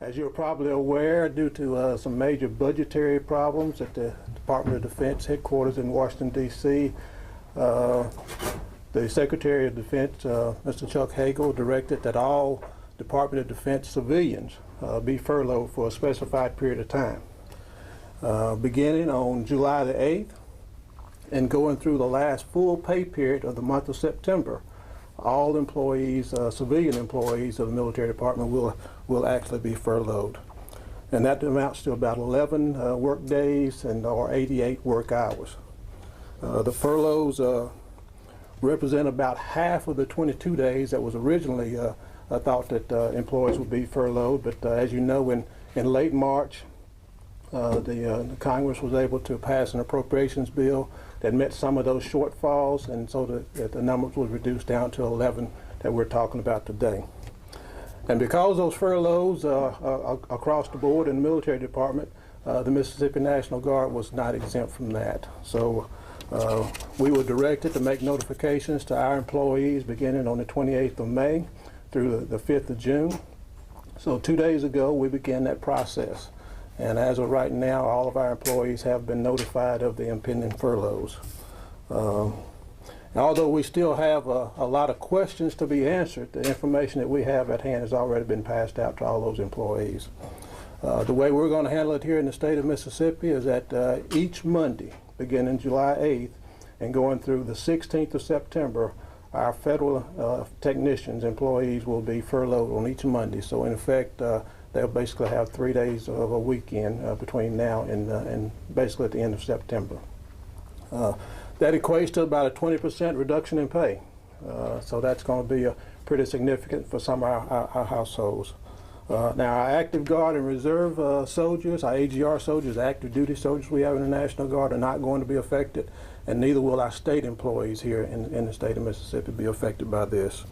As you're probably aware, due to some major budgetary problems at the Department of Defense headquarters in Washington, D.C., the Secretary of Defense, Mr. Chuck Hagel, directed that all Department of Defense civilians be furloughed for a specified period of time. Beginning on July the 8th and going through the last full pay period of the month of September, all employees, civilian employees of the military department will actually be furloughed. And that amounts to about 11 work days and or 88 work hours. The furloughs represent about half of the 22 days that was originally thought that employees would be furloughed. But as you know, in late March, the Congress was able to pass an appropriations bill that met some of those shortfalls, and so the numbers was reduced down to 11 that we're talking about today. And because those furloughs across the board in the military department, the Mississippi National Guard was not exempt from that. So we were directed to make notifications to our employees beginning on the 28th of May through the 5th of June. So 2 days ago we began that process. And as of right now, all of our employees have been notified of the impending furloughs. Although we still have a lot of questions to be answered, the information that we have at hand has already been passed out to all those employees. The way we're going to handle it here in the state of Mississippi is that each Monday, beginning July 8th and going through the 16th of September, our federal technicians, employees, will be furloughed on each Monday. So in effect, they'll basically have 3 days of a weekend between now and basically at the end of September. That equates to about a 20% reduction in pay. So that's going to be pretty significant for some of our households. Now our active guard and reserve soldiers, our AGR soldiers, active duty soldiers we have in the National Guard, are not going to be affected, and neither will our state employees here in the state of Mississippi be affected by this.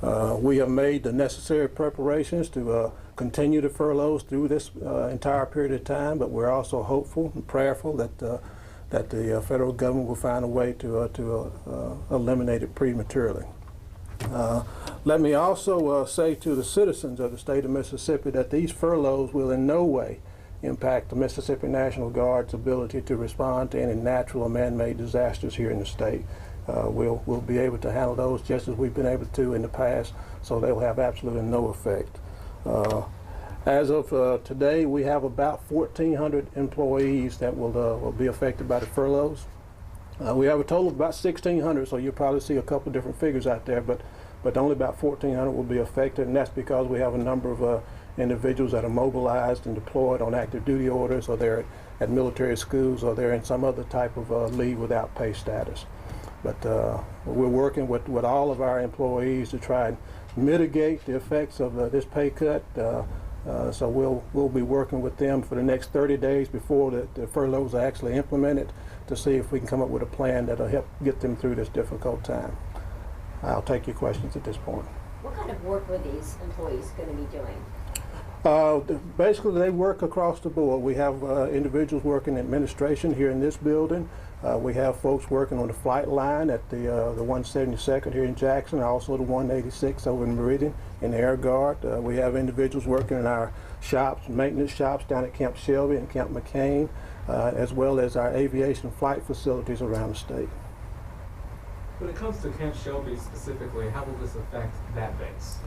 We have made the necessary preparations to continue the furloughs through this entire period of time, but we're also hopeful and prayerful that the federal government will find a way to eliminate it prematurely. Let me also say to the citizens of the state of Mississippi that these furloughs will in no way impact the Mississippi National Guard's ability to respond to any natural or man-made disasters here in the state. We'll be able to handle those just as we've been able to in the past, so they'll have absolutely no effect. As of today, we have about 1,400 employees that will be affected by the furloughs. We have a total of about 1,600, so you'll probably see a couple of different figures out there, but only about 1,400 will be affected, and that's because we have a number of individuals that are mobilized and deployed on active duty orders, or they're at military schools, or they're in some other type of leave without pay status. But we're working with all of our employees to try and mitigate the effects of this pay cut. So we'll be working with them for the next 30 days before the furloughs are actually implemented to see if we can come up with a plan that'll help get them through this difficult time. I'll take your questions at this point. What kind of work are these employees going to be doing? Basically, they work across the board. We have individuals working in administration here in this building. We have folks working on the flight line at the 172nd here in Jackson, also the 186 over in Meridian in the Air Guard. We have individuals working in our shops, maintenance shops down at Camp Shelby and Camp McCain, as well as our aviation flight facilities around the state. When it comes to Camp Shelby specifically, how will this affect that base?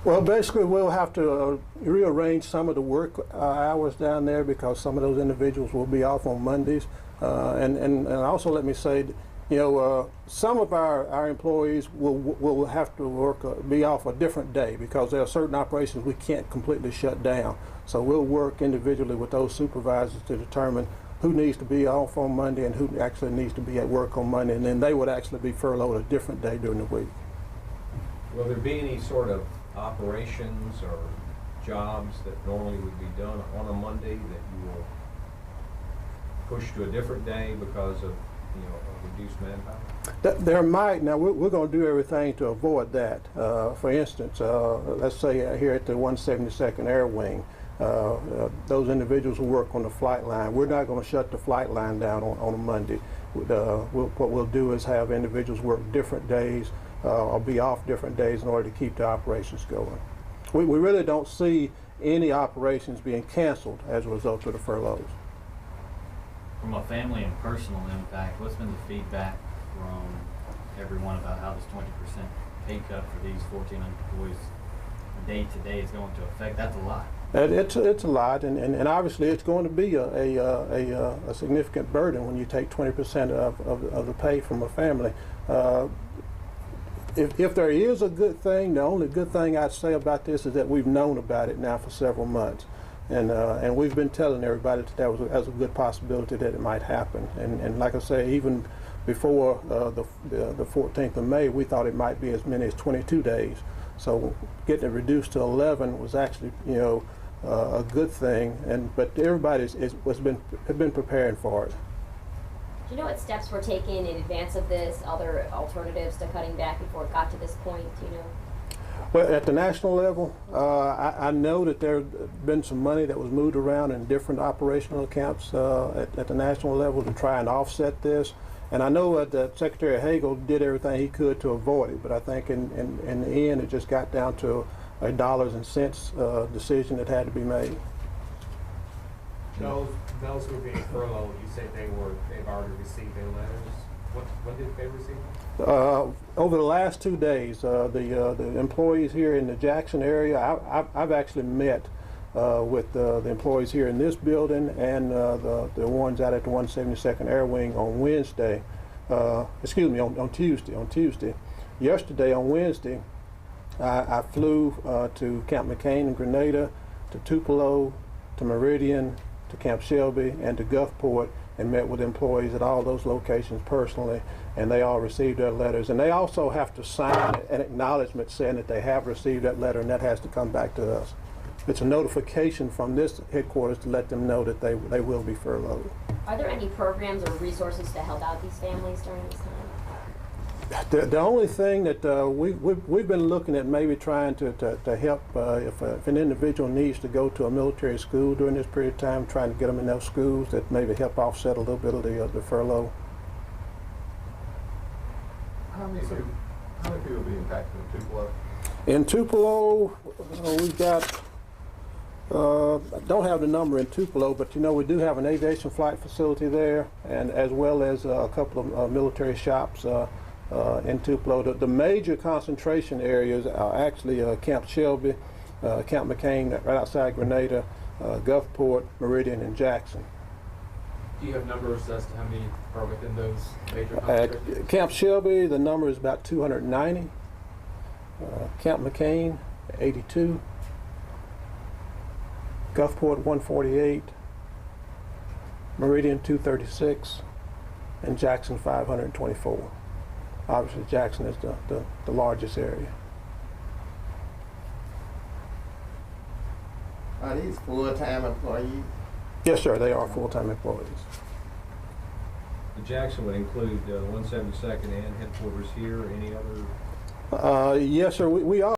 Well, basically, we'll have to rearrange some of the work hours down there because some of those individuals will be off on Mondays. And also let me say, you know, some of our employees will have to be off a different day because there are certain operations we can't completely shut down. So we'll work individually with those supervisors to determine who needs to be off on Monday and who actually needs to be at work on Monday, and then they would actually be furloughed a different day during the week. Will there be any sort of operations or jobs that normally would be done on a Monday that you will push to a different day because of, you know, reduced manpower? There might. Now we're going to do everything to avoid that. For instance, let's say here at the 172nd Air Wing, those individuals who work on the flight line, we're not going to shut the flight line down on a Monday. What we'll do is have individuals work different days or be off different days in order to keep the operations going. We really don't see any operations being canceled as a result of the furloughs. From a family and personal impact, what's been the feedback from everyone about how this 20% pay cut for these 1,400 employees day to day is going to affect? That's a lot. It's a lot, and obviously it's going to be a significant burden when you take 20% of the pay from a family. If there is a good thing, the only good thing I'd say about this is that we've known about it now for several months. And we've been telling everybody that was a good possibility that it might happen. And like I say, even before the 14th of May, we thought it might be as many as 22 days. So getting it reduced to 11 was actually, a good thing. But everybody have been preparing for it. Do you know what steps were taken in advance of this? Other alternatives to cutting back before it got to this point? Do you know? Well, at the national level, I know that there have been some money that was moved around in different operational accounts at the national level to try and offset this. And I know that Secretary Hagel did everything he could to avoid it, but I think in the end it just got down to a dollars and cents decision that had to be made. Those who are being furloughed, you said they've already received their letters. When did they receive them? Over the last 2 days, the employees here in the Jackson area, I've actually met with the employees here in this building and the ones out at the 172nd Air Wing on Wednesday. Excuse me, on Tuesday. Yesterday on Wednesday, I flew to Camp McCain in Grenada, to Tupelo, to Meridian, to Camp Shelby, and to Gulfport, and met with employees at all those locations personally, and they all received their letters. And they also have to sign an acknowledgement saying that they have received that letter, and that has to come back to us. It's a notification from this headquarters to let them know that they will be furloughed. Are there any programs or resources to help out these families during this time? The only thing that we've been looking at maybe trying to help if an individual needs to go to a military school during this period of time, trying to get them in those schools that maybe help offset a little bit of the furlough. How many people will be impacted in Tupelo? In Tupelo, we've got, I don't have the number in Tupelo, but we do have an aviation flight facility there, and as well as a couple of military shops in Tupelo. The major concentration areas are actually Camp Shelby, Camp McCain right outside Grenada, Gulfport, Meridian, and Jackson. Do you have numbers as to how many are within those major concentrations? At Camp Shelby, the number is about 290. Camp McCain, 82. Gulfport, 148. Meridian, 236. And Jackson, 524. Obviously, Jackson is the largest area. Are these full-time employees? Yes, sir, they are full-time employees. The Jackson would include 172nd and headquarters here, any other? Yes, sir, we are.